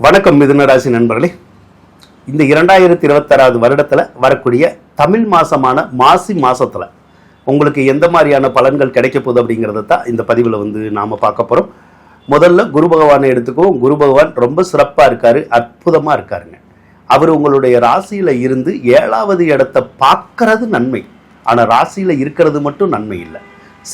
வணக்கம் மிதுனராசி நண்பர்களே. இந்த 2026 வருடத்தில் வரக்கூடிய தமிழ் மாசமான மாசி மாசத்துல உங்களுக்கு எந்த மாதிரியான பலன்கள் கிடைக்க போகுது அப்படிங்கிறத தான் இந்த பதிவில் நாம பார்க்க போறோம். முதல்ல குரு பகவானை எடுத்துக்குவோம். குரு பகவான் ரொம்ப சிறப்பாக இருக்காரு, அற்புதமா இருக்காருங்க. அவர் உங்களுடைய ராசியில இருந்து 7வது இடத்தை பார்க்கறது நன்மை, ஆனால் ராசியில இருக்கிறது மட்டும் நன்மை இல்லை.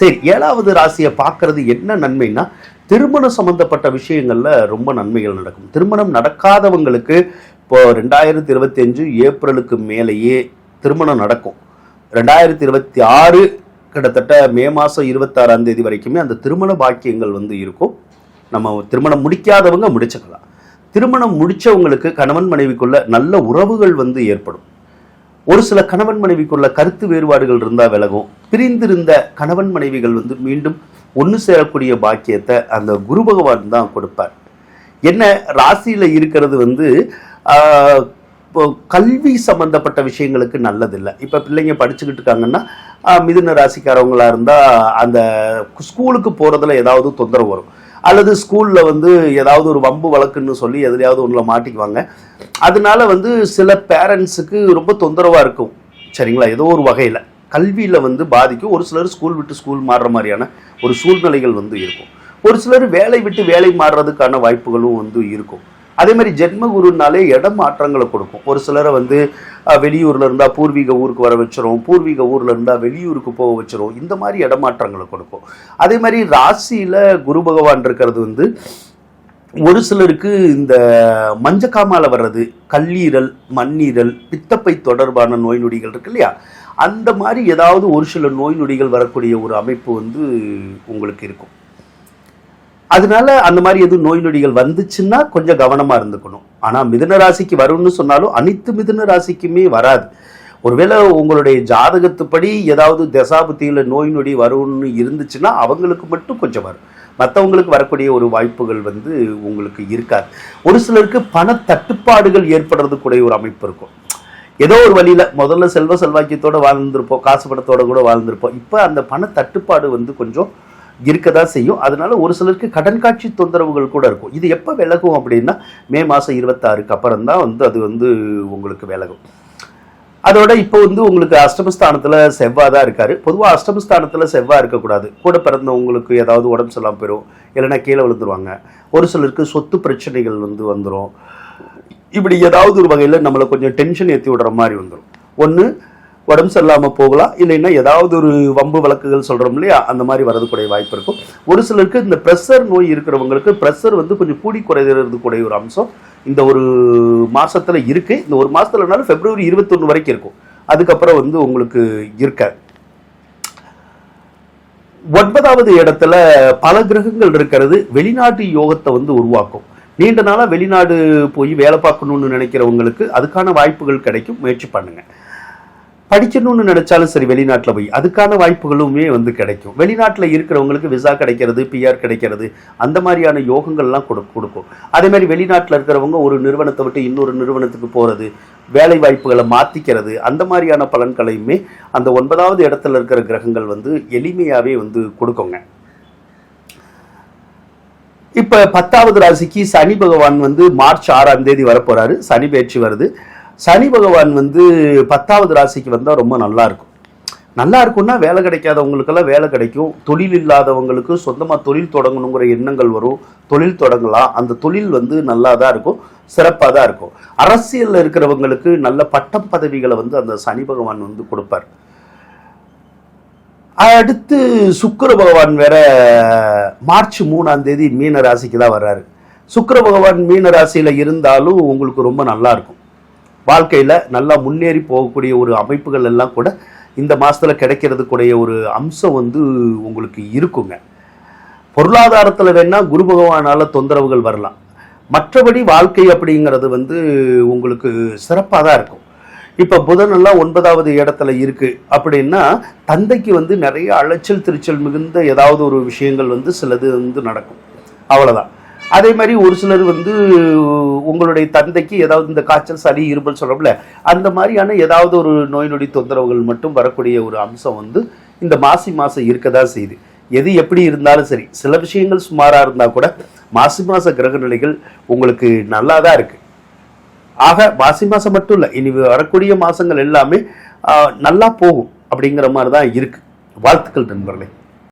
சரி, 7வது ராசியை பார்க்கறது என்ன நன்மைன்னா, திருமணம் சம்பந்தப்பட்ட விஷயங்கள்ல ரொம்ப நன்மைகள் நடக்கும். திருமணம் நடக்காதவங்களுக்கு இப்போ 2025 ஏப்ரலுக்கு மேலேயே திருமணம் நடக்கும். 2026 கிட்டத்தட்ட மே மாதம் 26ஆம் தேதி வரைக்குமே அந்த திருமண பாக்கியங்கள் இருக்கும். நம்ம திருமணம் முடிக்காதவங்க முடிச்சுக்கலாம். திருமணம் முடிச்சவங்களுக்கு கணவன் மனைவிக்குள்ள நல்ல உறவுகள் ஏற்படும். ஒரு சில கணவன் மனைவிக்குள்ள கருத்து வேறுபாடுகள் இருந்தால் விலகும். பிரிந்திருந்த கணவன் மனைவிகள் மீண்டும் ஒன்று சேரக்கூடிய பாக்கியத்தை அந்த குரு பகவான் தான் கொடுப்பார். என்ன ராசியில் இருக்கிறது கல்வி சம்பந்தப்பட்ட விஷயங்களுக்கு நல்லதில்லை. இப்போ பிள்ளைங்க படிச்சுக்கிட்டு இருக்காங்கன்னா மிதுன ராசிக்காரவங்களா இருந்தால் அந்த ஸ்கூலுக்கு போகிறதுல ஏதாவது தொந்தரவு வரும், அல்லது ஸ்கூலில் ஏதாவது ஒரு வம்பு வழக்குன்னு சொல்லி எதுலையாவது ஒன்றில் மாட்டிக்குவாங்க. அதனால சில பேரண்ட்ஸுக்கு ரொம்ப தொந்தரவாக இருக்கும். சரிங்களா? ஏதோ ஒரு வகையில் கல்வியில் பாதிக்கும். ஒரு சிலர் ஸ்கூல் விட்டு ஸ்கூல் மாறுற மாதிரியான ஒரு சூழ்நிலைகள் இருக்கும். ஒரு சிலர் வேலை விட்டு வேலை மாறுறதுக்கான வாய்ப்புகளும் இருக்கும். அதே மாதிரி ஜென்மகுருனாலே இடம் மாற்றங்களை கொடுக்கும். ஒரு சிலரை வெளியூரில் இருந்தால் பூர்வீக ஊருக்கு வர வச்சிரும், பூர்வீக ஊரில் இருந்தால் வெளியூருக்கு போக வச்சிரும். இந்த மாதிரி இடமாற்றங்களை கொடுக்கும். அதே மாதிரி ராசியில் குரு பகவான் இருக்கிறது ஒரு சிலருக்கு இந்த மஞ்சக்காமால வர்றது, கல்லீரல், மண்ணீரல், பித்தப்பை தொடர்பான நோய் நொடிகள் இருக்கு இல்லையா, அந்த மாதிரி ஏதாவது ஒரு சில நோய் நொடிகள் வரக்கூடிய ஒரு அமைப்பு உங்களுக்கு இருக்கும். அதனால அந்த மாதிரி எதுவும் நோய் நொடிகள் வந்துச்சுன்னா கொஞ்சம் கவனமா இருந்துக்கணும். ஆனா மிதுன ராசிக்கு வரும்னு சொன்னாலும் அனைத்து மிதுன ராசிக்குமே வராது. ஒருவேளை உங்களுடைய ஜாதகத்துப்படி ஏதாவது தசாபுத்தியில நோய் நொடி வரும்னு இருந்துச்சுன்னா அவங்களுக்கு மட்டும் கொஞ்சம் வரும். மற்றவங்களுக்கு வரக்கூடிய ஒரு வாய்ப்புகள் உங்களுக்கு இருக்காது. ஒரு சிலருக்கு பண தட்டுப்பாடுகள் ஏற்படுறது கூட ஒரு அமைப்பு இருக்கும். ஏதோ ஒரு வழியில முதல்ல செல்வ செல்வாக்கியத்தோட வாழ்ந்திருப்போம், காசு பணத்தோட கூட வாழ்ந்திருப்போம். இப்போ அந்த பண தட்டுப்பாடு கொஞ்சம் இருக்கதான் செய்யும். அதனால ஒரு சிலருக்கு கடன் காட்சி தொந்தரவுகள் கூட இருக்கும். இது எப்போ விலகும் அப்படின்னா மே மாதம் 26க்கு அப்புறம் தான் அது உங்களுக்கு விலகும். அதோட இப்போ உங்களுக்கு அஷ்டமஸ்தானத்தில் செவ்வாய் தான் இருக்காரு. பொதுவாக அஷ்டமஸ்தானத்தில் செவ்வாய் இருக்கக்கூடாது. கூட பிறந்தவங்களுக்கு ஏதாவது உடம்பு சரியில்லாம போயிடும், இல்லைன்னா கீழே விழுந்துருவாங்க. ஒரு சிலருக்கு சொத்து பிரச்சனைகள் வந்துடும். இப்படி ஏதாவது ஒரு வகையில் நம்மளை கொஞ்சம் டென்ஷன் ஏற்றி விடுற மாதிரி வந்துடும். ஒன்று உடம்பு சரியில்லாமல் போகலாம், இல்லைன்னா ஏதாவது ஒரு வம்பு வழக்குகள் சொல்கிறோம் இல்லையா, அந்த மாதிரி வரதுக்கூடிய வாய்ப்பு இருக்கும். ஒரு சிலருக்கு இந்த ப்ரெஷர் நோய் இருக்கிறவங்களுக்கு ப்ரெஷர் கொஞ்சம் கூடி குறைகிறதுக்கூடிய ஒரு அம்சம் இந்த ஒரு மாசத்துல இருக்கு. இந்த ஒரு மாசத்துலனாலும் பிப்ரவரி 21 வரைக்கும் இருக்கும். அதுக்கப்புறம் உங்களுக்கு இருக்காது. 9வது இடத்துல பல கிரகங்கள் இருக்கிறது வெளிநாட்டு யோகத்தை உருவாக்கும். நீண்ட நாளா வெளிநாடு போய் வேலை பார்க்கணும்னு நினைக்கிறவங்களுக்கு அதுக்கான வாய்ப்புகள் கிடைக்கும். முயற்சி பண்ணுங்க. படிக்கணும்னு நினைச்சாலும் சரி, வெளிநாட்டில் போய் அதுக்கான வாய்ப்புகளுமே கிடைக்கும். வெளிநாட்டில் இருக்கிறவங்களுக்கு விசா கிடைக்கிறது, பிஆர் கிடைக்கிறது, அந்த மாதிரியான யோகங்கள்லாம் கொடுக்கும். அதே மாதிரி வெளிநாட்டில் இருக்கிறவங்க ஒரு நிறுவனத்தை விட்டு இன்னொரு நிறுவனத்துக்கு போகிறது, வேலை வாய்ப்புகளை மாற்றிக்கிறது, அந்த மாதிரியான பலன்களையுமே அந்த 9வது இடத்துல இருக்கிற கிரகங்கள் எளிமையாகவே கொடுக்குங்க. இப்போ 10வது ராசிக்கு சனி பகவான் மார்ச் 6ஆம் தேதி வரப்போறாரு. சனி பயிற்சி வருது. சனி பகவான் 10வது ராசிக்கு வந்தால் ரொம்ப நல்லா இருக்கும். நல்லா இருக்கும்னா வேலை கிடைக்காதவங்களுக்கெல்லாம் வேலை கிடைக்கும். தொழில் இல்லாதவங்களுக்கு சொந்தமாக தொழில் தொடங்கணுங்கிற எண்ணங்கள் வரும். தொழில் தொடங்கலாம். அந்த தொழில் நல்லா தான் இருக்கும், சிறப்பாக தான் இருக்கும். அரசியலில் இருக்கிறவங்களுக்கு நல்ல பட்டம் பதவிகளை அந்த சனி பகவான் கொடுப்பார். அடுத்து சுக்கிர பகவான் வேற மார்ச் 3ஆம் தேதி மீன ராசிக்கு தான் வர்றாரு. சுக்கிர பகவான் மீன ராசியில இருந்தாலும் உங்களுக்கு ரொம்ப நல்லா இருக்கும். வாழ்க்கையில நல்லா முன்னேறி போகக்கூடிய ஒரு அமைப்புகள் எல்லாம் கூட இந்த மாசத்துல கிடைக்கிறதுக்குடைய ஒரு அம்சம் உங்களுக்கு இருக்குங்க. பொருளாதாரத்துல வேணா குரு பகவானால தொந்தரவுகள் வரலாம். மற்றபடி வாழ்க்கை அப்படிங்கிறது உங்களுக்கு சிறப்பாக தான் இருக்கும். இப்போ புதன் எல்லாம் 9வது இடத்துல இருக்கு அப்படின்னா தந்தைக்கு நிறைய அலைச்சல் திருச்சல் மிகுந்த ஏதாவது ஒரு விஷயங்கள் சிலது நடக்கும். அவ்வளோதான். அதே மாதிரி ஒரு சிலர் உங்களுடைய தந்தைக்கு ஏதாவது இந்த காய்ச்சல், சளி, இருமல் சொல்கிறோம்ல, அந்த மாதிரியான ஏதாவது ஒரு நோய் நொடி தொந்தரவுகள் மட்டும் வரக்கூடிய ஒரு அம்சம் இந்த மாசி மாதம் இருக்க தான் செய்யுது. எது எப்படி இருந்தாலும் சரி, சில விஷயங்கள் சுமாராக இருந்தால் கூட மாசி மாத கிரக நிலைகள் உங்களுக்கு நல்லா தான் இருக்கு. ஆக மாசி மாதம் மட்டும் இல்லை, இனி வரக்கூடிய மாதங்கள் எல்லாமே நல்லா போகும் அப்படிங்கிற மாதிரி தான் இருக்கு. வாழ்த்துக்கள் நண்பர்களே.